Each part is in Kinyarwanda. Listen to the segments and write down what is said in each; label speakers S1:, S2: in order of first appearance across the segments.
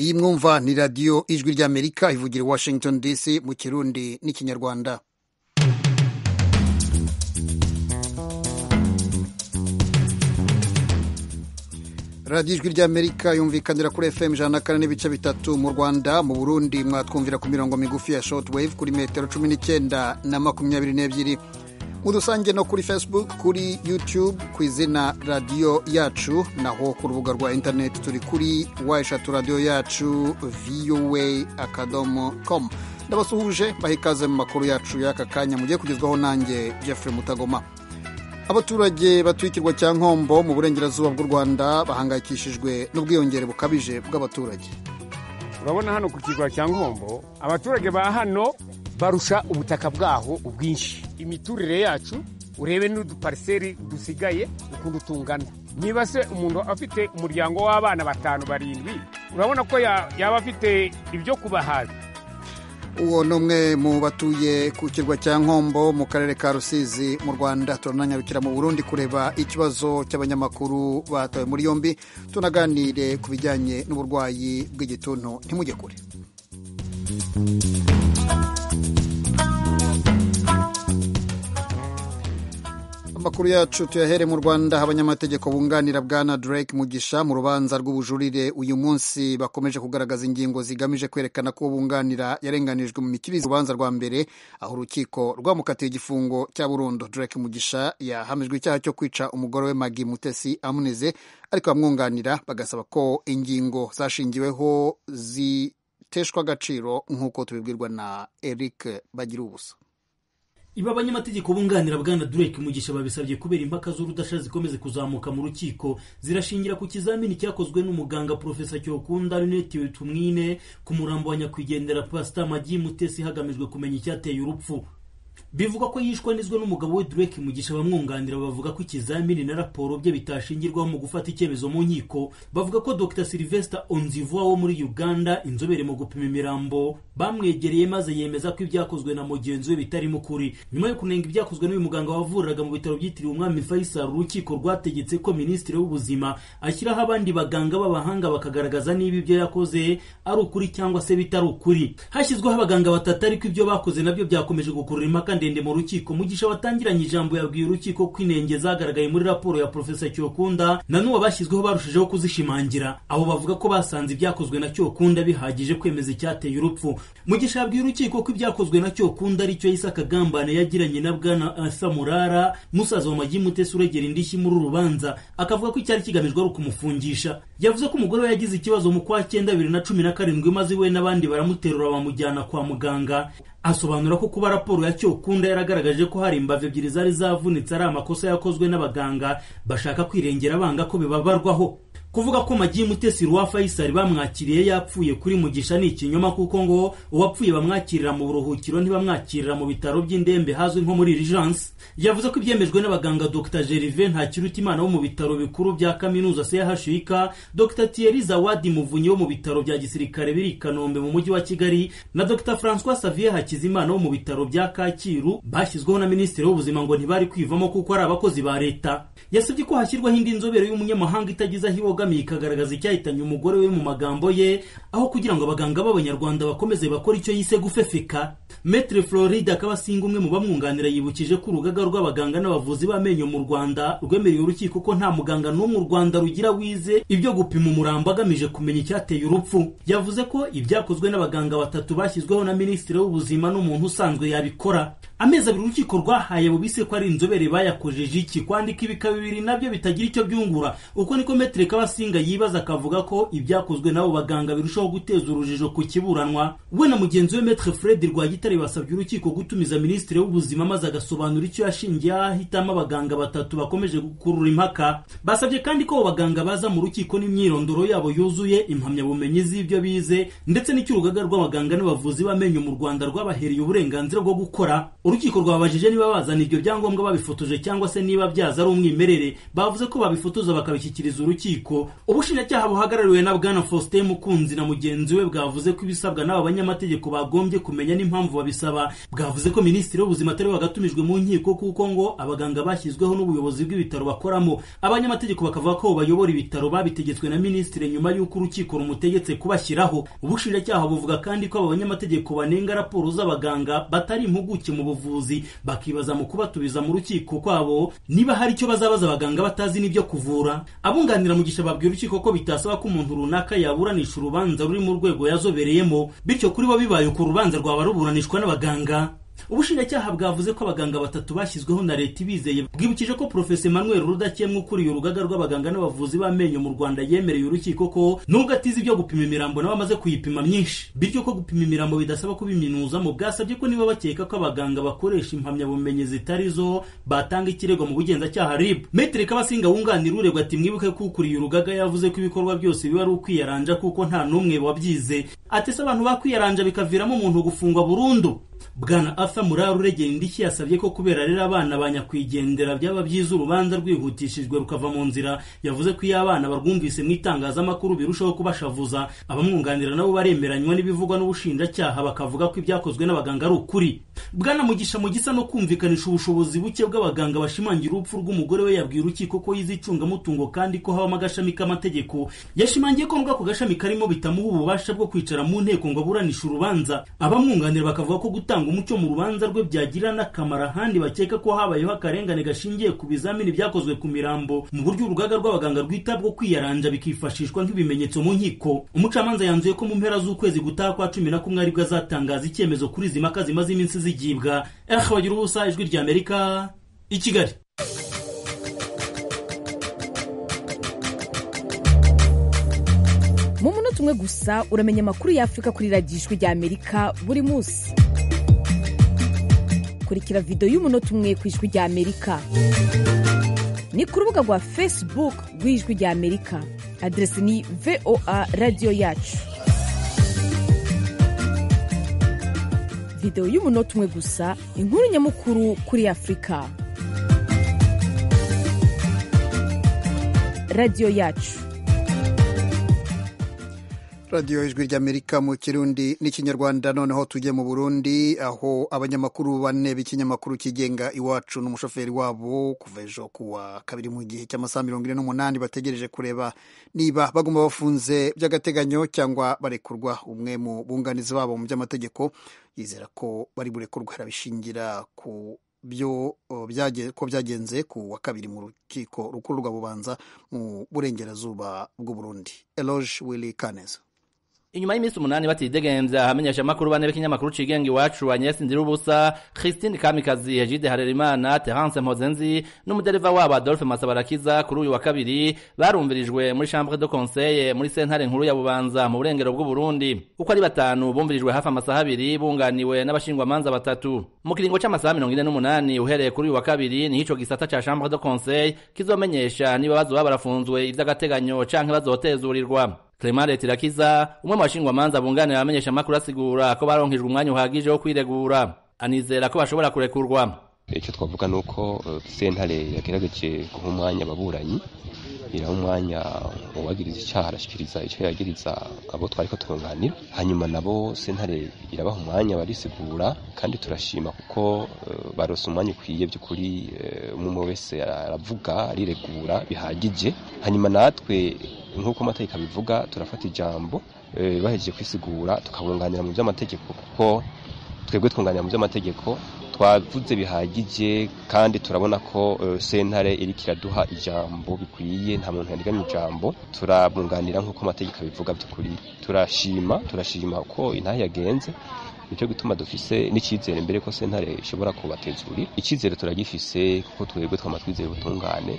S1: iyi mwumva ni radiyo ijwi ry'Amerika ivugira i Washington DC mu Kirundi n'Ikinyarwanda. radiyo ijwi ry'Amerika yumvikanira kuri FM 104.3 mu Rwanda. Mu Burundi mwatwumvira ku mirongo migufi ya shortwave kuri metero 19 na 22. Mudusange no kuri Facebook, kuri YouTube ku izina radiyo yacu, naho ku rubuga rwa internet turi kuri @radio yacu voa.com. Ndabasuhuje bahikaze mu makuru yacu y'aka kanya mugiye kugezwaho nanjye Jeffrey Mutagoma. Abaturage batuye ikirwa cya Nkombo mu burengerazuba bw'u Rwanda bahangayikishijwe n'ubwiyongere bukabije bw'abaturage.
S2: Urabona hano ku kirwa cya Nkombo abaturage ba hano barusha ubutaka bwaho ubwinshi. Imiturire yacu urebe n'udupariseri dusigaye ukuntu tungana. Niba se umuntu afite umuryango w'abana 5-7 urabona ko yaba afite ibyo kubahaza.
S1: Uwo nomwe mu batuye ku kirwa cya Nkombo mu karere ka Rusizi mu Rwanda. Turananyarukira mu Burundi kureba ikibazo cy'abanyamakuru batawe muri yombi, tunaganire ku bijyanye n'uburwayi bw'igituntu. Ntimujye kure. Amakuru yacu tuyahere mu Rwanda. Abanyamategeko bunganira Bwana Drake Mugisha mu rubanza rw'ubujurire uyu munsi bakomeje kugaragaza ingingo zigamije kwerekana ko bunganira yarenganijwe mu mikirize urubanza rwa mbere, aho urukiko rwamukatiye igifungo cya burundu. Drake Mugisha yahamijwe icyaha cyo kwica umugore we Maggie Mutesi Amuneze, ariko abamwunganira bagasaba ko ingingo zashingiweho ziteshwa agaciro nk'uko tubibwirwa na Eric Bagirubusa.
S3: Iba abanyamategeko bunganira Bwana Drake Mugisha babisabye kubera impaka z'urudasha zikomeze kuzamuka mu rukiko, zirashingira ku kizamini cyakozwe n'umuganga Professor Cyokunda Lunette Tumwine ku murambo wa nyakwigendera Pastor Maggie Mutesi hagamijwe kumenya icyateye urupfu. Bivuga ko yishwanizwe n'umugabo we Drake Mugisha. Bamwunganira bavuga ko ikizamini na raporo bye bitashingirwaho mu gufata icyemezo mu nkiko. Bavuga ko Dr. Sylvester Onzivuwa wo muri Uganda, inzobere mu gupima imirambo, bamwegereye maze yemeza ko ibyakozwe na mugenzi we bitarimo kuri. Nyuma yo kunenga ibyakozwe n'uyu muganga wavuriraga mu bitaro byitiriwe Umwami Faisal, urukiko rwategetse ko Minisitiri w'Ubuzima ashyiraho abandi baganga b'abahanga bakagaragaza niba ibyo yakoze ari ukuri cyangwa se bitari ukuri. Hashyizweho abaganga 3, ariko ibyo bakoze nabyo byakomeje gukurura impaka ndende mu rukiko. Mugisha watangiranye ijambo yabwiye urukiko ko inenge zagaragaye muri raporo ya Professor Cyokunda na n'uwo bashyizweho barushijeho kuzishimangira. Abo bavuga ko basanze ibyakozwe na Cyokunda bihagije kwemeza icyateye urupfu. Mugisha yabwiye urukiko ko ibyakozwe na Cyokunda ari cyo yise akagambane yagiranye na Bwana Samurara, musaza wa Maggie Mutesi uregera indishyi muri urubanza, akavuga ko icyari kigamijwe ari ukumufungisha. Yavuze ko umugore we yagize ikibazo mu kwa 9 2017 maze we n'abandi baramuterura bamujyana kwa muganga. Asobanura ko kuba raporo ya Cyokunda yaragaragaje ko hari imbavu 2 zari zavunitse ari amakosa yakozwe n'abaganga bashaka kwirengera banga ko bibabarwaho. Kuvuga ko Maggie Mutesi wa Faisal bamwakiriye yapfuye kuri Mugisha ni ikinyoma, kuko ngo uwapfuye bamwakirira mu buruhukiro ntibamwakirira mu bitaro by'indembe hazwi nko muri Urgence. Yavuze ko ibyemejwe n'abaganga Dr. Gervais Ntakirutimana wo mu bitaro bikuru bya kaminuza CHUK, Dr. Thierry Zawadi Muvunyi wo mu bitaro bya gisirikare biri Kanombe mu mujyi wa Kigali, na Dr. François Xavier Hakizimana wo mu bitaro bya Kacyiru bashyizweho na Minisitiri w'Ubuzima ngo ntibari kwivamo kuko ari abakozi ba leta. Yasabye ko hashyirwaho indi nzobere y'umunyamahanga itagize aho ibogamiye ikagaragaza icyahitanye umugore we mu magambo ye, aho kugira ngo abaganga b'Abanyarwanda bakomeze bakora icyo yise gufefeka. Maître Floride Akabasinga, umwe mu bamwunganira, yibukije ko urugaga rw'abaganga n'abavuzi b'amenyo mu Rwanda rwemereye urukiko ko nta muganga n'umwe mu Rwanda rugira wize ibyo gupima umurambo agamije kumenya icyateye urupfu. Yavuze ko ibyakozwe n'abaganga 3 bashyizweho na Minisitiri w'Ubuzima n'umuntu usanzwe yabikora. Amezi 2 urukiko rwahaye bubise ko ari inzobere bayakojeje iki, kwandika ibika 2 nabyo bitagira icyo byungura. Uko niko Maître Kabasinga yibaza, akavuga ko ibyakozwe nabo baganga birushaho guteza urujijo ku kiburanwa. We na mugenzi we Maître Fred Rwagitare basabye urukiko gutumiza Minisitiri w'Ubuzima maze agasobanura icyo yashingiye ahitamo abaganga 3 bakomeje gukurura impaka. Basabye kandi ko abaganga baza mu rukiko n'imyirondoro yabo yuzuye, impamyabumenyi z'ibyo bize, ndetse n'icyo urugaga rw'abaganga n'abavuzi b'amenyo mu Rwanda rwabahereye uburenganzira bwo gukora. urukiko rwabajije niba bazana ibyo byangombwa babifotoje cyangwa se niba byaza ari umwimerere. Bavuze ko babifotoza bakabishyikiriza urukiko. Ubushinjacyaha buhagarariwe na Bwana Faustin Mukunzi na mugenzi we bwavuze ko ibisabwa n'aba banyamategeko bagombye kumenya n'impamvu babisaba. Bwavuze ko Minisitiri w'Ubuzima atari wagatumijwe mu nkiko kuko ngo abaganga bashyizweho n'ubuyobozi bw'ibitaro bakoramo. Abanyamategeko bakavuga ko bayobora ibitaro babitegetswe na Minisitiri nyuma y'uko urukiko rumutegetse kubashyiraho. Ubushinjacyaha buvuga kandi ko aba banyamategeko banenga raporo z'abaganga batari impuguke mu buvuzi, bakibaza mu kubatubiza mu rukiko kwabo niba hari icyo bazabaza abaganga batazi n'ibyo kuvura. Abunganira Mugisha babwira urukiko ko bitasaba ko umuntu runaka yaburanisha urubanza ruri mu rwego yazobereyemo, bityo kuri bo bibaye uko urubanza rwaba ruburanishwa n'abaganga. Ubushinjacyaha bwavuze ko abaganga batatu bashyizweho na leta ibizeye. Bwibukije ko Professor Emmanuel Rudakemwa ukuriye urugaga rw'abaganga n'abavuzi b'amenyo mu Rwanda yemereye urukiko ko nubwo atize ibyo gupima imirambo nawe amaze kuyipima myinshi, bityo ko gupima imirambo bidasaba kubiminuzamo. Bwasabye ko niba bakeka ko abaganga bakoresha impamyabumenyi zitari zo batanga ikirego mu bugenzacyaha RIB. Maître Kabasinga wunganira uregwa ati mwibuke ko ukuriye urugaga yavuze ko ibikorwa byose biba ari ukwiyaranja kuko nta n'umwe wabyize. Ati se abantu bakwiyaranja bikaviramo umuntu gufungwa burundu. Bwana Arthur Muraru uregera indishyi yasabye ko kubera rero abana banyakwigendera byaba byiza urubanza rwihutishijwe rukava mu nzira. Yavuze ko iyo abana barwumvise mu itangazamakuru birushaho kubashavuza. Abamwunganira nabo baremeranywa n'ibivugwa n'ubushinjacyaha bakavuga ko ibyakozwe n'abaganga ari ukuri. Bwana Mugisha mu gisa no kumvikanisha ubushobozi buke bw'abaganga bashimangira urupfu rw'umugore we yabwiye urukiko ko yizicunga mutungo kandi ko habamo agashami k'amategeko. Yashimangiye ko nubwo ako gashami karimo bitamuha ububasha bwo kwicara mu nteko ngo aburanishe urubanza. Abamwunganira bakavuga ko gutanga umucyo mu rubanza rwe byagira n'akamaro ahandi bakeka ko habayeho akarengane gashingiye ku bizamini byakozwe ku mirambo mu buryo urugaga rw'abaganga rwita bwo kwiyaranja bikifashishwa nk'ibimenyetso mu nkiko. Umucamanza yanzuye ko mu mpera z'ukwezi gutaha kwa 11 aribwo azatangaza icyemezo kuri izi mpaka zimaze iminsi zigibwa. Bagira ubusa, Ijwi ry'Amerika, i Kigali.
S4: Mu munota umwe gusa uramenya amakuru y'Afrika kuri radiyo Ijwi ry'Amerika buri munsi. Kurikira video y'umunota umwe ku Ijwi ry'Amerika ni ku rubuga rwa Facebook rw'Ijwi ry'Amerika. Adresi ni VOA Radio Yacu. Video y'umunota umwe gusa, inkuru nyamukuru kuri Afrika. Radio Yacu.
S1: Radio Ijwi ry'Amerika mu Kirundi n'Ikinyarwanda. Noneho tujye mu Burundi aho abanyamakuru bane b'ikinyamakuru kigenga Iwacu n'umushoferi wabo kuva ejo kuwa kabiri mu gihe cy'amasaha 48 bategereje kureba niba bagomba bafunze by'agateganyo cyangwa barekurwa. Umwe mu bunganizi babo mu by'amategeko yizera ko bari burekurwa, arabishingira ku byo byagenze ku wa kabiri mu rukiko rukuru rwa Bubanza mu burengerazuba bw'u Burundi. Eloge Willy Kaneza.
S5: Inyuma y'imisi 8 batidegemvya hamenyesha makuru bane b'ikinyamakuru cigenga Iwacu, Agnes Ndirubusa, Christine Kamikazi, Egide Harerimana, Terence Mpozenzi n'umudereva wabo Adolphe Masabarakiza kuri uyu wa kabiri barumvirijwe muri chambre de conseil muri sentare nkuru ya Bubanza mu burengero bw'u Burundi. Uko ari batanu bumvirijwe hafi amasaha 2 bunganiwe n'abashingwamanza batatu. Mu kiringo c'amasaha 48 uhereye kuri uyu wa kabiri ni ico gisata ca chambre de conseil kizomenyesha niba bazoba barafunzwe ivy'agateganyo canke bazotezurirwa. Clement Letirakiza, umwe mu bashingwamanza bunganira abamenyesha makuru, asigura ko baronkejwe umwanya uhagije wo kwiregura. Anizera ko bashobora kurekurwa.
S6: Icyo twavuga nuko sentare yagerageje guha umwanya ababuranyi, iraha umwanya uwagiriza icyaha arashikiriza icyo yagiriza abo twari ko turunganira, hanyuma nabo sentare irabaha umwanya barisigura, kandi turashima kuko barose umwanya ukwiye by'ukuri. Umwe wese aravuga ariregura bihagije, hanyuma natwe nk'uko amategeko abivuga turafata ijambo bahejeje kwisigura tukabunganira mu by'amategeko, kuko twebwe twunganira mu by'amategeko twavuze bihagije, kandi turabona ko sentare iriko iraduha ijambo bikwiye, nta muntu yandigamye ijambo. Turabunganira nk'uko amategeko abivuga by'ukuri. Turashima ko intahe yagenze, nicyo gituma dufise n'icyizere mbere ko sentare ishobora kubatezurira. Icyizere turagifise kuko twebwe twamatwizeye ubutungane,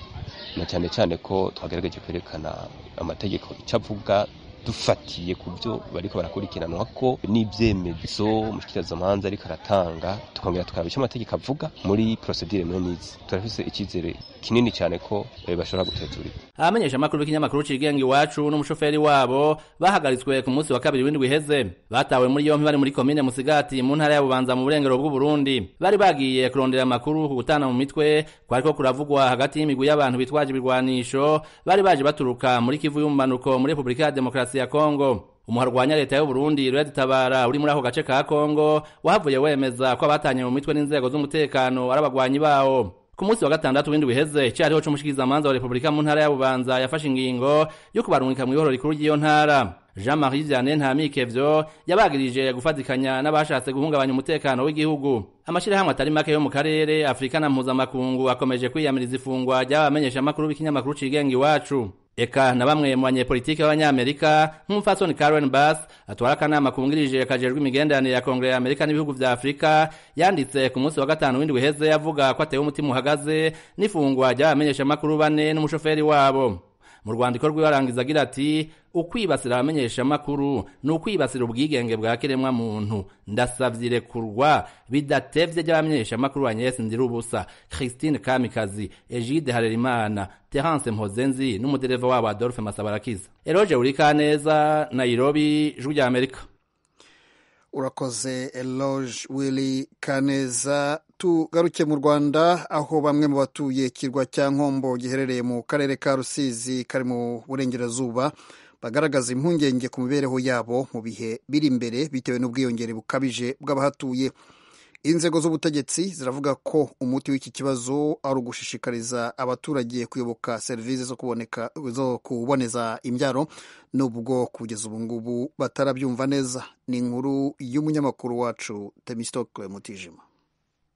S6: na cyane cyane ko twagerageje kwerekana amategeko icyo avuga, dufatiye ku byo bariko barakurikiranwa ko n'ibyemezo umushikirizamanza ariko aratanga tukongera tukaraba icyo amategeko avuga muri procedure menizi turafise icyizere kinini cyane ko bashobora guteturira.
S5: Abamenyesha amakuru b'ikinyamakuru cigenga iwacu n'umushoferi wabo bahagaritswe ku munsi wa kabiri w'indwi iheze batawe muri yompi bari muri komine Musigati mu ntara ya Bubanza mu burengero bw'u Burundi bari bagiye kurondera amakuru ku gutana mu mitwe kwariko kuravugwa hagati y'imigwi y'abantu bitwaje ibirwanisho bari baje baturuka muri Kivu y'umumanuko muri Republika ya Demokarasi ya Kongo. Umuharwanya leta y'u Burundi Red Tabara uri muri ako gace ka Kongo wahavuye wemeza ko abatanye mu mitwe n'inzego z'umutekano ari abagwanyi bawo. Ku munsi wa gatandatu w'indwi iheze cyariho c'umushikirizamanza wa Republika mu ntara ya Bubanza yafashe ingingo yo kubarungika mu ihoro rikuru ry'iyo ntara. Jean-Marie Vianney Ntamikevyo yabagirije gufatikanya n'abashatse guhungabanya umutekano w'igihugu. Amashirahamwe atari make yo mu karere Afrika na mpuzamakungu akomeje kwiyamiriza ifungwa ry'abamenyesha amakuru b'ikinyamakuru cigenga iwacu. Eka na bamwe mu banyepolitike b'abanyamerika nk'umupfasoni Karen Bass atwara akanama kungirije kajejwe imigenderanire ya Kongere ya Amerika n'ibihugu vya Afrika yanditse ku munsi wa gatanu w'indwi iheze yavuga ko atewe umutima uhagaze n'ifungwa ry'abamenyesha amakuru bane n'umushoferi wabo. Mu rwandiko rw'ibarangiza agira ati ukwibasira abamenyesha amakuru ni ukwibasira ubwigenge bwa kiremwa muntu ndasavye rekurwa bidatevye ry'abamenyesha amakuru Agnes Ndirubusa, Christine Kamikazi, Egide Harerimana, Terence Mpozenzi n'umudereva wabo Adolphe Masabarakiza. Eroge Urikaneza, Nairobi, Ijwi rya Amerika.
S1: Urakoze Eloge Willy Kaneza. Tugaruke mu Rwanda aho bamwe mu batuye kirwa cya Nkombo giherereye mu karere ka Rusizi kari mu burengerazuba bagaragaza impungenge ku mibereho yabo mu bihe biri imbere bitewe n'ubwiyongere bukabije bw'abahatuye. Inzego z'ubutegetsi ziravuga ko umuti w'iki kibazo ari ugushishikariza abaturage kuyoboka serivisi zo kuboneza imbyaro nubwo kugeza ubu ngubu batarabyumva neza. Ni inkuru y'umunyamakuru wacu Temistokle Mutijima.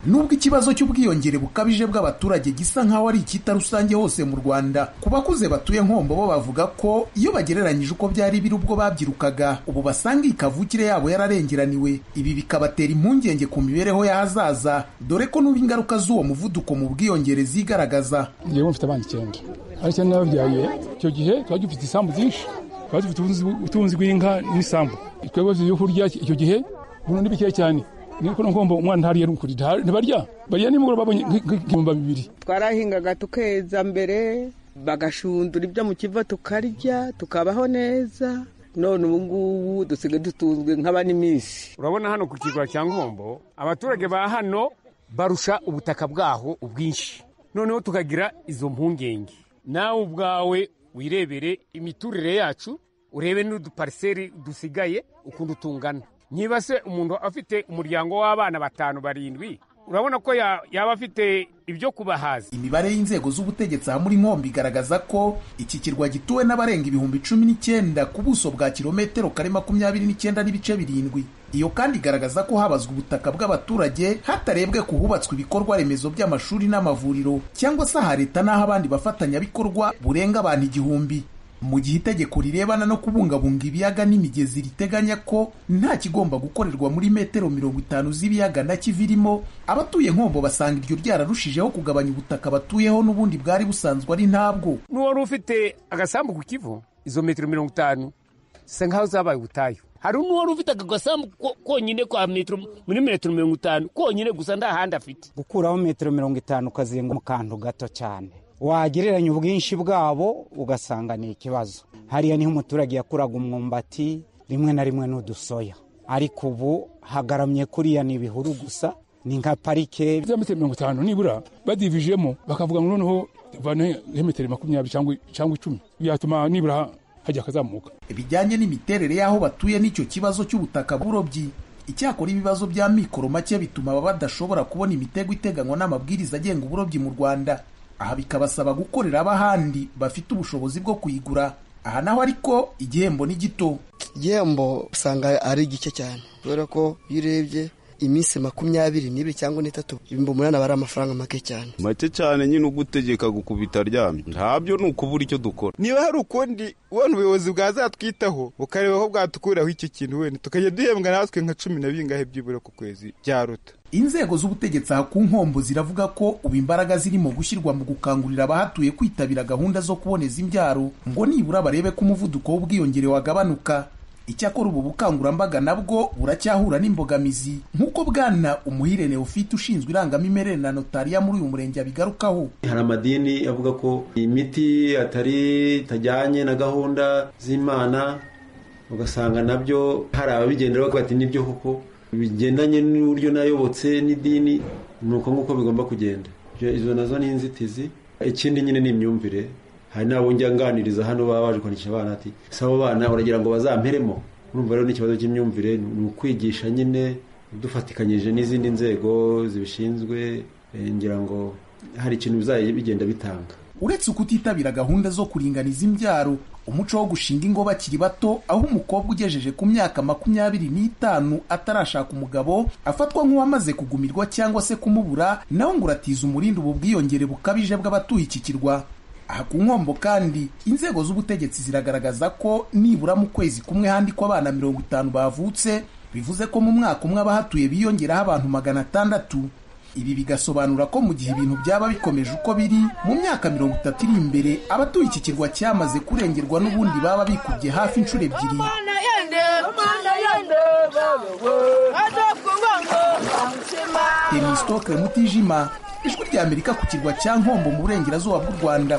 S7: Nubwo ikibazo cy'ubwiyongere bukabije bw'abaturage gisa nkaho ari icyita rusange hose mu Rwanda, ku bakuze batuye Nkombo bo bavuga ko iyo bagereranyije uko byari biri ubwo babyirukaga ubu basanga ikavukire yabo yararengeraniwe. Ibi bikabatera impungenge ku mibereho y'ahazaza dore ko n'ubu ingaruka z'uwo muvuduko mu bwiyongere zigaragaza.
S8: Yewe mfite abana 9 ariko nababyaye icyo gihe twari dufite isambu byinshi, twari dufite ubutunzi bw'inka n'isambu, twebwe yo kurya icyo gihe buno nibike cyane. Niko Nkombo umwana ntariye n'ukuri barya nimugoro babonye nk'ibumba 2.
S9: Twarahingaga tukeza mbere bagashundura ibyo mu kiva tukarya tukabaho neza, none ubu ngubu dusigaye dutunzwe nk'abanimisi.
S2: Urabona hano ku kirwa cya Nkombo abaturage ba hano barusha ubutaka bwaho ubwinshi, noneho tukagira izo mpungenge. Nawe ubwawe wirebere imiturire yacu urebe n'udupariseri dusigaye ukuntu tungana. Niba se umuntu afite umuryango w'abana 5-7 urabona ko yaba afite ibyo kubahaza.
S7: Imibare y'inzego z'ubutegetsi aha muri Nkombo igaragaza ko iki kirwa gituwe n'abarenga 19,000 ku buso bwa kilometero kare 29.7. Iyo kandi igaragaza ko habazwa ubutaka bw'abaturage hatarebwe ku hubatswe ibikorwa remezo by'amashuri n'amavuriro cyangwa se aha leta n'aho abandi bafatanyabikorwa burenga abantu 1,000. Mu gihe itegeko rirebana no kubungabunga ibiyaga n'imigezi riteganya ko nta kigomba gukorerwa muri metero 50 z'ibiyaga na kivirimo, abatuye Nkombo basanga iryo ryararushijeho kugabanya ubutaka batuyeho n'ubundi bwari busanzwe ari ntabwo.
S2: N'uwari ufite agasambu ku Kivu izo metero 50 se nkaho zabaye ubutayu. Hari n'uwari ufite agasambu konyine kwa metero muri metero 50 konyine gusa ndahandi afite.
S10: Gukuraho metero 50 kazenga mu kantu gato cyane, wagereranya ubwinshi bwabo ugasanga ni ikibazo. Hariya niho umuturage yakuraga umwumbati rimwe na rimwe n'udusoya, ariko ubu hagaramye kuriya ni ibihuru gusa, ni nka parike.
S8: Za metero 50 nibura badivijemo bakavuga ngo noneho bane metero 20 cyangwa 10 byatuma nibura hajya kazamuka.
S7: Ibijyanye n'imiterere y'aho batuye n'icyo kibazo cy'ubutaka burobyi, icyakora ibibazo bya mikoro make bituma badashobora kubona imitego iteganywa n'amabwiriza agenga uburobyi mu Rwanda. Aha bikabasaba gukorera abahandi bafite ubushobozi bwo kuyigura. Aha naho ariko igihembo ni gito.
S11: Igihembo usanga ari gike cyane kubera ko iyo urebye iminsi 22 cyangwa 3 ibihumbi 8 aba ari amafaranga make cyane
S12: nyine ugutegeka gukubita aryamye ntabyo ni ukubura icyo dukora.
S13: Niba hari ukundi ubona ubuyobozi bwazatwitaho bukareba ko bwatukuraho icyo kintu wenda tukajya duhembwa natwe nka 10 na bingahe byibura ku kwezi byaruta.
S7: Inzego z'ubutegetsi aha ku Nkombo ziravuga ko ubu imbaraga zirimo gushyirwa mu gukangurira abahatuye kwitabira gahunda zo kuboneza imbyaro ngo nibura barebe ko umuvuduko w'ubwiyongere wagabanuka. Icyakora ubu bukangurambaga nabwo buracyahura n'imbogamizi nk'uko bwana Umuhire Neofite ushinzwe irangamimerere na notariya muri uyu murenge abigarukaho.
S14: Hari amadini avuga ko imiti itajyanye na gahunda z'Imana, ugasanga nabyo hari ababigendera bati nibyo koko bigendanye n'uburyo nayobotse n'idini nuko nguko bigomba kugenda. Izo nazo ni inzitizi. Ikindi nyine ni imyumvire. Hari nabo njya nganiriza hano baba baje kwandikisha abana ati sabo bana uragira ngo bazamperemo. Urumva rero n'ikibazo cy'imyumvire ni ukwigisha nyine dufatikanyije n'izindi nzego zibishinzwe, ngira ngo hari ikintu bizaye bigenda bitanga.
S7: Uretse ukutitabira gahunda zo kuringaniza imbyaro, umuco wo gushinga ingo bakiri bato, aho umukobwa ugejeje ku myaka 25 atarashaka umugabo afatwa nk'uwamaze kugumirwa cyangwa se kumubura, naho ngo uratiza umurindi ubu bwiyongere bukabije bw'abatuye iki kirwa. Aha ku Nkombo kandi inzego z'ubutegetsi ziragaragaza ko nibura mu kwezi kumwe handikwa abana 50 bavutse, bivuze ko mu mwaka umwe abahatuye biyongeraho abantu 600. Ibi bigasobanura ko mu gihe ibintu byaba bikomeje uko biri mu myaka 30 iri imbere abatuye iki kirwa cyamaze kurengerwa n'ubundi baba bikubye hafi inshuro ebyiri. Temistoke Mutijima, Ijwi ry'Amerika ku kirwa cya Nkombo mu burengerazuba bw'u Rwanda.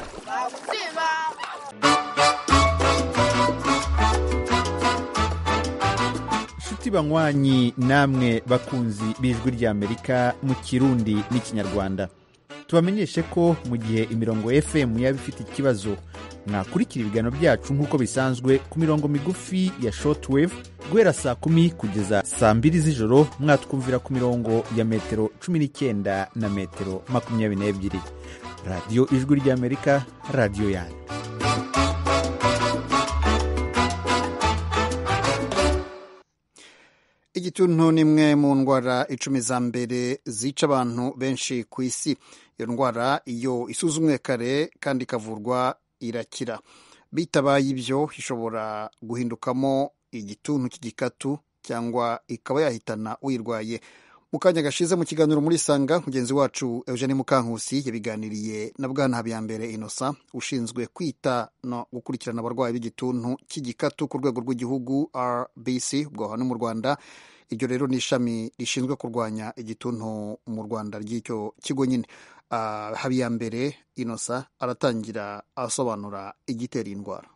S15: Banywanyi namwe bakunzi b'Ijwi ry'Amerika mu Kirundi n'Ikinyarwanda, tubamenyeshe ko mu gihe imirongo FM yaba ifite ikibazo mwakurikira ibiganiro byacu nk'uko bisanzwe ku mirongo migufi ya shortwave guhera saa 10 kugeza saa 2 z'ijoro. Mwatwumvira ku mirongo ya metero 19 na metero 22. Radio Ijwi ry'Amerika, radio yanyu.
S1: Igituntu ni imwe mu ndwara 10 za mbere zica abantu benshi ku isi. Iyo ndwara iyo isuzumwe kare kandi ikavurwa irakira. Bitabaye ibyo ishobora guhindukamo igituntu cy'igikatu cyangwa ikaba yahitana uyirwaye. Mu kanya gashize mu kiganiro muri Sanga, mugenzi wacu Eugene Mukankusi yabiganiriye na Bwana Habiyambere Innocent ushinzwe kwita no gukurikirana abarwayi b'igituntu cy'igikatu ku rwego rw'igihugu RBC ubwo hano mu Rwanda. Iryo rero ni ishami rishinzwe kurwanya igituntu mu Rwanda ry'icyo kigo nyine. Habiyambere Innocent aratangira asobanura igitera indwara.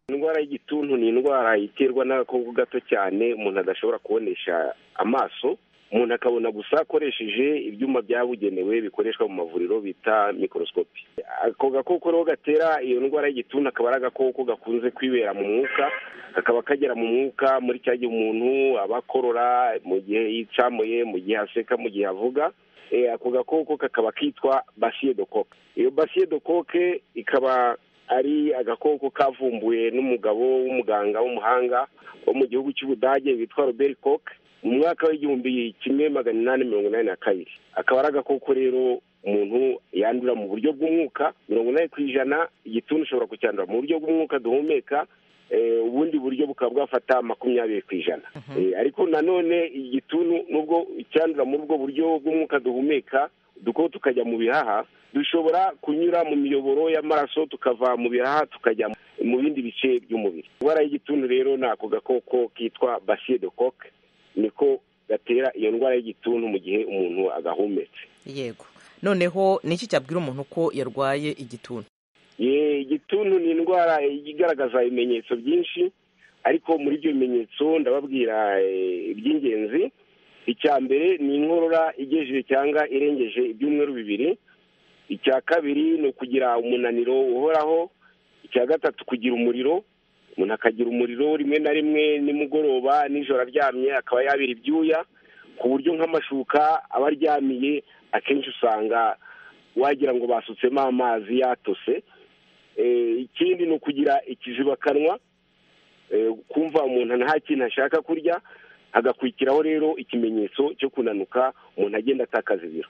S16: Indwara y'igituntu ni indwara iterwa n'agakoko gato cyane umuntu adashobora kubonesha amaso. Umuntu akabona gusa akoresheje ibyuma byabugenewe bikoreshwa mu mavuriro bita mikorosikopi. Ako gakoko rero gatera iyo ndwara y'igituntu akaba ari agakoko gakunze kwibera mu mwuka, kakaba kagera mu mwuka muri cya gihe umuntu aba akorora, mu gihe yicamuye, mu gihe aseka, mu gihe avuga. Ako gakoko kakaba kitwa bacille de coque. Iyo bacille de coque ikaba ari agakoko kavumbuwe n'umugabo w'umuganga w'umuhanga wo mu gihugu cy'Ubudage witwa Robert Koch mu mwaka w'1882. Akaba ari agakoko rero umuntu yandura mu buryo bw'umwuka 80%, igituntu ushobora kucyandura mu buryo bw'umwuka duhumeka, ubundi buryo bukaba bwafata 20%. Ariko nanone igituntu nubwo cyandura muri ubwo buryo bw'umwuka duhumeka, duko tukajya mu bihaha, dushobora kunyura mu miyoboro y'amaraso tukava mu bihaha tukajya mu bindi bice by'umubiri. Indwara y'igituntu rero nako gakoko kitwa bacille de coque niko gatera iyo ndwara y'igituntu mu gihe umuntu agahumetse.
S17: Yego. Noneho niki cyabwira umuntu ko yarwaye igituntu?
S16: Igituntu ni indwara igaragaza ibimenyetso byinshi, ariko muri ibyo bimenyetso ndababwira iby'ingenzi. Icya mbere ni inkorora igejeje cyangwa irengeje ibyumweru 2. Icya kabiri ni ukugira umunaniro uhoraho. Icya gatatu kugira umuriro, umuntu akagira umuriro rimwe na rimwe nimugoroba, nijoro aryamye akaba yabira ibyuya ku buryo nk'amashuka aba aryamiye akenshi usanga wagira ngo basutsemo amazi yatose. Ikindi ni ukugira ikizibakanwa, kumva umuntu nta kintu ashaka kurya, hagakurikiraho rero ikimenyetso cyo kunanuka umuntu agenda atakaza ibiro.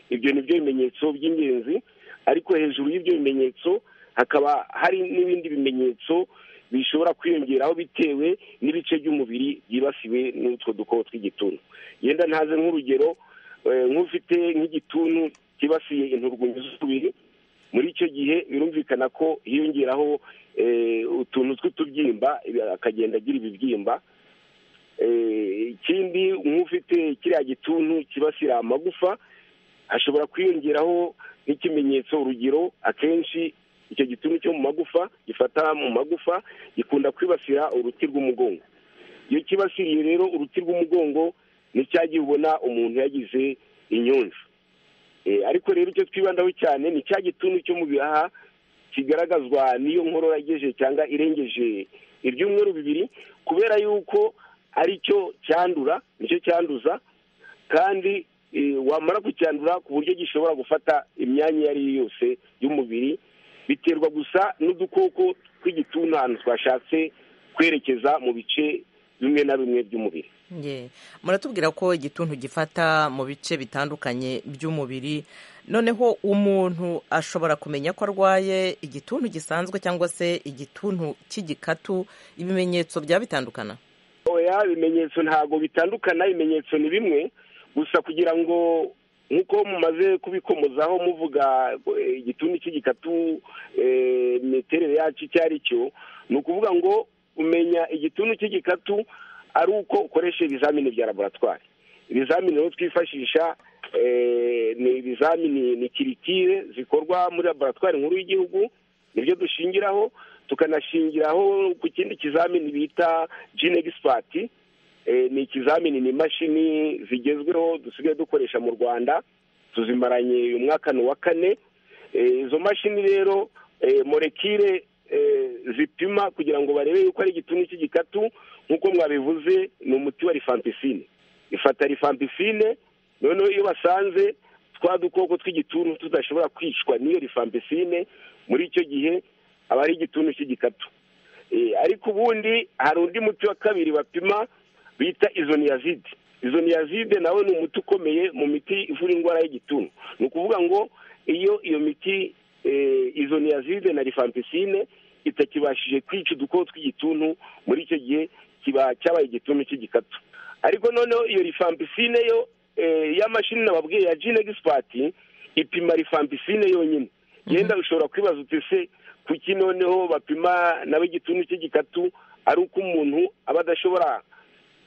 S16: Ibyo ni byo bimenyetso by'ingenzi, ariko hejuru y'ibyo bimenyetso hakaba hari n'ibindi bimenyetso bishobora kwiyongeraho bitewe n'ibice by'umubiri byibasiwe n'utwo dukoko tw'igituntu. Yenda ntaze nk'urugero, nk'ufite nk'igituntu kibasiye inturwunyu z'umubiri, muri icyo gihe birumvikana ko hiyongeraho utuntu tw'utubyimba, akagenda agira ibibyimba. Ikindi, nk'ufite kiriya gituntu kibasira amagufa, hashobora kwiyongeraho nk'ikimenyetso. Urugero, akenshi icyo gituntu cyo mu magufa gifata mu magufa gikunda kwibasira uruti rw'umugongo. Iyo kibasiriye rero uruti rw'umugongo ni cya gihe ubona umuntu yagize inyonjo. Ariko rero icyo twibandaho cyane ni cya gituntu cyo mu bihaha kigaragazwa n'iyo nkorora igejeje cyangwa irengeje ibyumweru 2, kubera yuko ari cyo cyandura, nicyo cyanduza, kandi wamara kucyandura ku buryo gishobora gufata imyanya iyo ari yo yose y'umubiri, biterwa gusa n'udukoko tw'igituntu ahantu twashatse kwerekeza mu bice bimwe na bimwe by'umubiri.
S17: Muratubwira ko igituntu gifata mu bice bitandukanye by'umubiri. Noneho umuntu ashobora kumenya ko arwaye igituntu gisanzwe cyangwa se igituntu cy'igikatu, ibimenyetso byaba bitandukana?
S16: Oya, ibimenyetso ntabwo bitandukana, ibimenyetso ni bimwe gusa. Kugira ngo nk'uko mumaze kubikomozaho muvuga igituntu cy'igikatu, imiterere yacu icyo ari cyo, ni ukuvuga ngo umenya igituntu cy'igikatu ari uko ukoresha ibizamini bya laboratwari. Ibizamini rero twifashisha ni ibizamini, ni kiritire zikorwa muri laboratwari nkuru y'igihugu, nibyo dushingiraho. Tukanashingiraho ku kindi kizamini bita Gene Expert. Ni ikizamini, ni imashini zigezweho dusigaye dukoresha mu Rwanda, tuzimaranye uyu mwaka wa 4. Izo mashini rero molekile zipima kugira ngo barebe yuko ari igituntu cy'igikatu. Nk'uko mwabivuze, ni umuti wa rifampicine. Ifata rifampicine, noneho iyo basanze twa dukoko tw'igituntu tudashobora kwicwa n'iyo rifampicine, muri icyo gihe aba ari igituntu cy'igikatu. Ariko ubundi hari undi muti wa kabiri bapima bita isoniazide. Isoniazide nawe ni umuti ukomeye mu miti ivura indwara y'igituntu. Ni ukuvuga ngo iyo miti isoniazide na rifampicine itakibashije kwica udukoko tw'igituntu, muri icyo gihe kiba cyabaye igituntu cy'igikatu. Ariko noneho iyo rifampicine yo y'amashini nababwiye ya Gene Expert ipima rifampicine yonyine. Yenda ushobora kwibaza uti se kuki noneho bapima nawe igituntu cy'igikatu ari uko umuntu aba adashobora,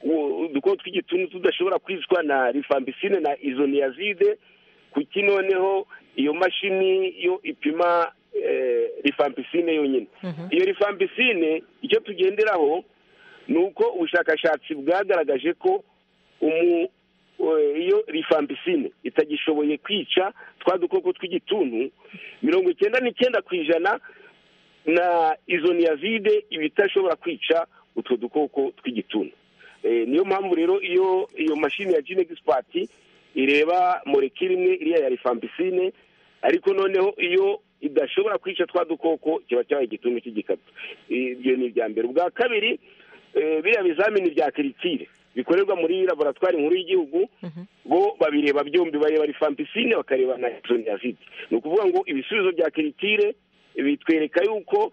S16: udukoko tw'igituntu tudashobora kwicwa na rifampicine na isoniazide, kuki noneho iyo mashini yo ipima rifampicine yonyine? Iyo rifampicine icyo tugenderaho ni uko ubushakashatsi bwagaragaje ko iyo rifampicine itagishoboye kwica twa dukoko tw'igituntu, 99% na isoniazide iba itashobora kwica utwo dukoko tw'igituntu. Niyo mpamvu rero iyo mashini ya Gene Expert ireba molekile imwe iriya ya rifampicine, ariko noneho iyo idashobora kwica twa dukoko kiba cyabaye igituntu cy'igikatu. Ibyo ni ibya mbere. Ubwa kabiri, biriya bizamini bya kiritire bikorerwa muri laboratwari nkuru y'igihugu, bo babireba byombi, bareba rifampicine bakareba na isoniazide. Ni ukuvuga ngo ibisubizo bya kiritire bitwereka yuko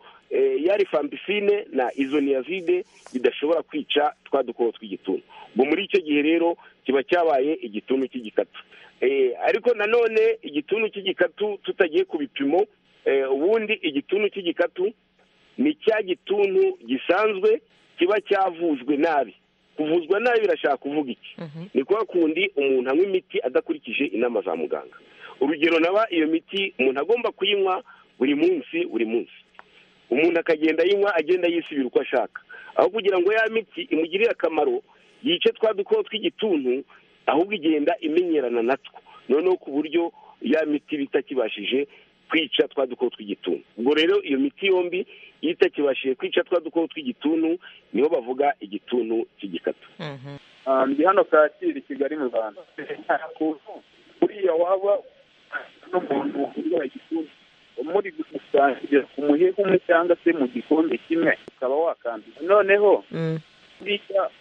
S16: ya rifampicine na isoniazide bidashobora kwica twa dukoko tw'igituntu. Ngo muri icyo gihe rero kiba cyabaye igituntu cy'igikatu. Ariko nanone igituntu cy'igikatu tutagiye ku bipimo, ubundi igituntu cy'igikatu ni cya gituntu gisanzwe kiba cyavuzwe nabi. Kuvuzwa nabi birashaka kuvuga iki? Ni kwa kundi umuntu anywa imiti adakurikije inama za muganga. Urugero, naba iyo miti umuntu agomba kuyinywa buri munsi. Umuntu akagenda yinywa, agenda yisibira uko ashaka, aho kugira ngo ya miti imugirire akamaro yice twa dukoko tw'igituntu, ahubwo igenda imenyerana natwo, noneho ku buryo ya miti bitakibashije kwica twa dukoko tw'igituntu. Ubwo rero iyo miti yombi iyo itakibashije kwica twa dukoko tw'igituntu, niho bavuga igituntu cy'igikatu.
S18: Ndi hano Kacyiru, Kigali mu Rwanda. Buriya waba n'umuntu urwaye igituntu muri gusangira ku muheha umwe cyangwa se mu gikombe kimwe ukaba wakanduza. Noneho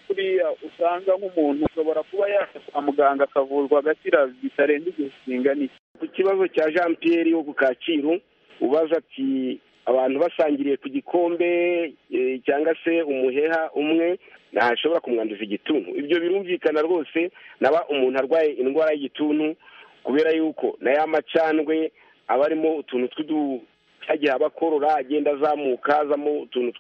S18: kuriya usanga nk'umuntu ushobora kuba yaje kwa muganga akavurwa agakira bitarenze igihe kingana iki.
S16: Ku kibazo cya Jean Pierre wo ku Kacyiru ubaza ati abantu basangiriye ku gikombe cyangwa se umuheha umwe ntashobora kumwanduza igituntu. Ibyo birumvikana rwose, naba umuntu arwaye indwara y'igituntu kubera yuko na ya macandwe aba arimo utuntu cyagiye abakorora agenda azamuka azamo utuntu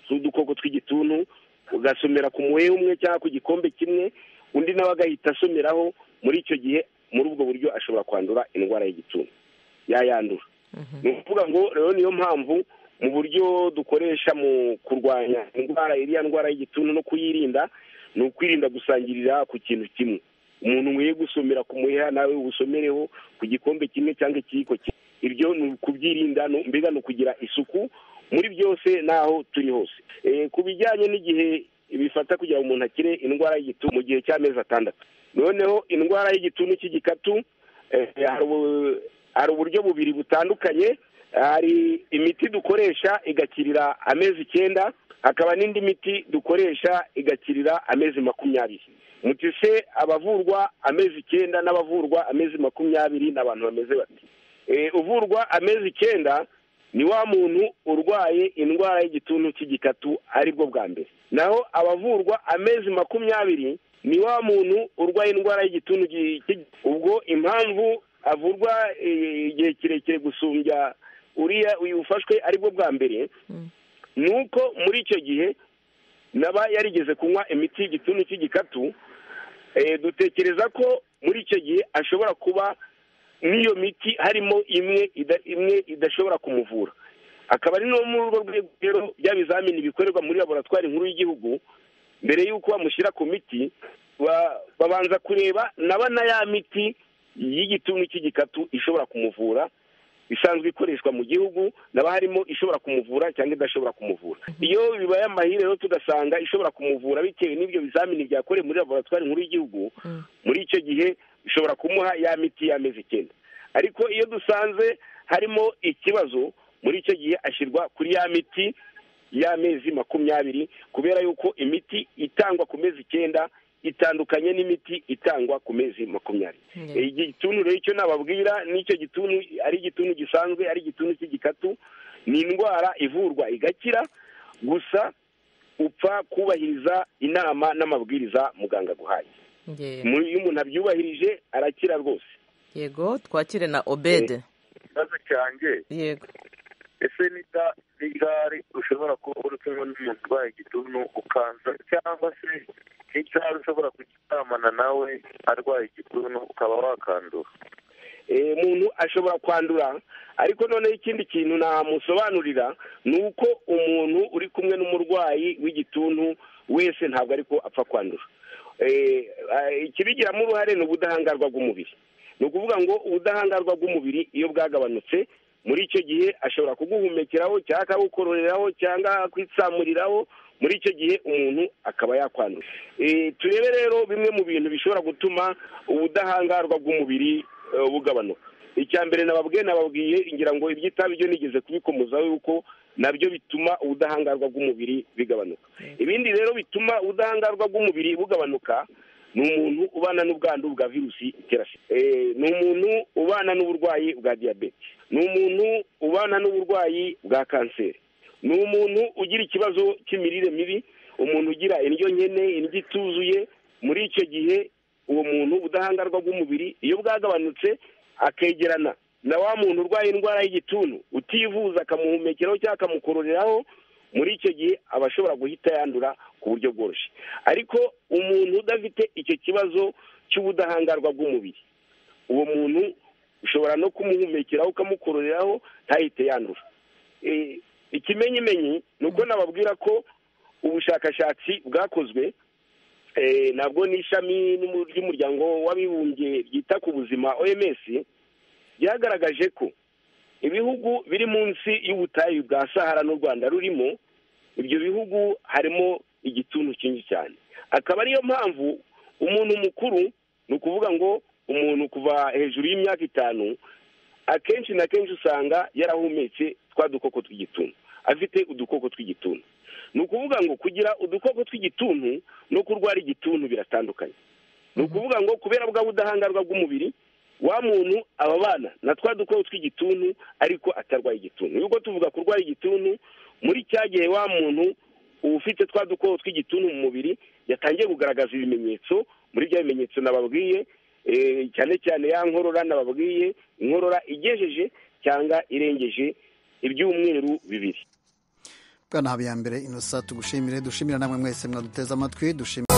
S16: tw'udukoko tw'igituntu, ugasomera ku muheha umwe cyangwa ku gikombe kimwe, undi nawe agahita asomeraho. Muri icyo gihe, muri ubwo buryo ashobora kwandura indwara y'igituntu, yayandura. Ni ukuvuga ngo rero niyo mpamvu mu buryo dukoresha mu kurwanya iriya ndwara y'igituntu no kuyirinda, ni ukwirinda gusangirira ku kintu kimwe. Umuntu nkwiye gusomera ku muheha nawe usomereho ku gikombe kimwe cyangwa ikiyiko kimwe. Ibyo ni ukubyirinda, mbega ni ukugira isuku muri byose n'aho turi hose. Ku bijyanye n'igihe bifata kugira ngo umuntu akire indwara y'igituntu, mu gihe cy'amezi 6. Noneho indwara y'igituntu cy'igikatu hari uburyo bubiri butandukanye. Hari imiti dukoresha igakirira amezi 9, hakaba n'indi miti dukoresha igakirira amezi 20. Mutise abavurwa amezi 9 n'abavurwa amezi 20 n'abantu bameze bati. Uvurwa amezi 9 ni wa muntu urwaye indwara y'igituntu cy'igikatu aribwo bwa mbere. Naho abavurwa amezi 20 ni wa muntu urwaye indwara y'igituntu ubwo impamvu avurwa igihe kirekire gusumbya uriya ufashwe aribwo bwa mbere, nuko muri icyo gihe naba yarigeze kunywa imiti y'igituntu cy'igikatu. Dutekereza ko muri icyo gihe ashobora kuba n'iyo miti harimo imwe idashobora kumuvura. Akaba ari no muri urwo rwego rero bya bizamini bikorerwa muri laboratwari nkuru y'igihugu, mbere y'uko bamushyira ku miti babanza kureba naba na ya miti y'igituntu cy'igikatu ishobora kumuvura, isanzwe ikoreshwa mu gihugu, naba harimo ishobora kumuvura cyangwa idashobora kumuvura. Iyo bibaye amahire rero tugasanga ishobora kumuvura bitewe n'ibyo bizamini byakorewe muri laboratwari nkuru y'igihugu, muri icyo gihe ishobora kumuha ya miti y'amezi 9. Ariko iyo dusanze harimo ikibazo, muri icyo gihe ashyirwa kuri ya miti y'amezi 20, kubera yuko imiti itangwa ku mezi 9 itandukanye n'imiti itangwa ku mezi 20. Igituntu rero icyo nababwira n'icyo gituntu ari igituntu gisanzwe, ari igituntu cy'igikatu, ni indwara ivurwa igakira, gusa upfa kubahiriza inama n'amabwiriza muganga aguhaye. Iyo umuntu abyubahirije arakira rwose.
S17: Yego, twakire na Obede.
S19: Ikibazo cyanjye, yego, ese ni gare ushobora kuba uri kumwe n'umuntu urwaye igituntu ukanza, cyangwa se n'icyari ushobora kugitamana nawe arwaye igituntu ukaba wakandura?
S16: Umuntu ashobora kwandura, ariko noneho ikindi kintu namusobanurira ni uko umuntu uri kumwe n'umurwayi w'igituntu wese ntabwo ariko apfa kwandura. Ikibigiramo uruhare ni ubudahangarwa bw'umubiri. Ni ukuvuga ngo ubudahangarwa bw'umubiri iyo bwagabanutse, muri icyo gihe ashobora kuguhumekeraho cyangwa akagukororeraho cyangwa kwitsamuriraho, muri icyo gihe umuntu akaba yakwandura. Turebe rero bimwe mu bintu bishobora gutuma ubudahangarwa bw'umubiri bugabanuka. Icya mbere nababwiye ngira ngo iby'itabi byo nigeze kubikomozaho yuko nabyo bituma ubudahangarwa bw'umubiri bigabanuka. Ibindi rero bituma ubudahangarwa bw'umubiri bugabanuka ni umuntu ubana n'ubwandu bwa virusi itera sida, ni umuntu ubana n'uburwayi bwa diyabete, ni umuntu ubana n'uburwayi bwa kanseri, ni umuntu ugira ikibazo cy'imirire mibi, umuntu ugira indyo nkene, indyo ituzuye. Muri icyo gihe uwo muntu ubudahangarwa bw'umubiri iyo bwagabanutse akegerana na wa muntu urwaye indwara y'igituntu utivuza akamuhumekeraho cyangwa akamukororeraho, muri icyo gihe aba ashobora guhita yandura ku buryo bworoshye. Ariko umuntu udafite icyo kibazo cy'ubudahangarwa bw'umubiri, uwo muntu ushobora no kumuhumekeraho ukamukororeraho ntahite yandura. Ikimenyimenyi ni uko nababwira ko ubushakashatsi bwakozwe nabwo n'ishami ry'umuryango w'abibumbye ryita ku buzima OMS byagaragaje ko ibihugu biri munsi y'ubutayu bwa Sahara n'u Rwanda rurimo, ibyo bihugu harimo igituntu cyinshi cyane. Akaba ariyo mpamvu umuntu mukuru, ni ukuvuga ngo umuntu kuva hejuru y'imyaka 5, akenshi na kenshi usanga yarahumetse twa dukoko tw'igituntu, afite udukoko tw'igituntu. ni ukuvuga ngo kugira udukoko tw'igituntu no kurwara igituntu biratandukanye. Ni ukuvuga ngo kubera bwa budahangarwa bw'umubiri wa muntu ababana na twa dukoko tw'igituntu ariko atarwaye igituntu. Yuko tuvuga kurwara igituntu muri cya gihe wa muntu ufite twa dukoko tw'igituntu mu mubiri yatangiye kugaragaza ibimenyetso, muri bya bimenyetso nababwiye cyane cyane ya nkorora nababwiye, inkorora igejeje cyangwa irengeje ibyumweru 2.
S1: Bwana Habiyambere Innocent tugushimire, dushimira namwe mwese mwaduteze amatwi, dushimira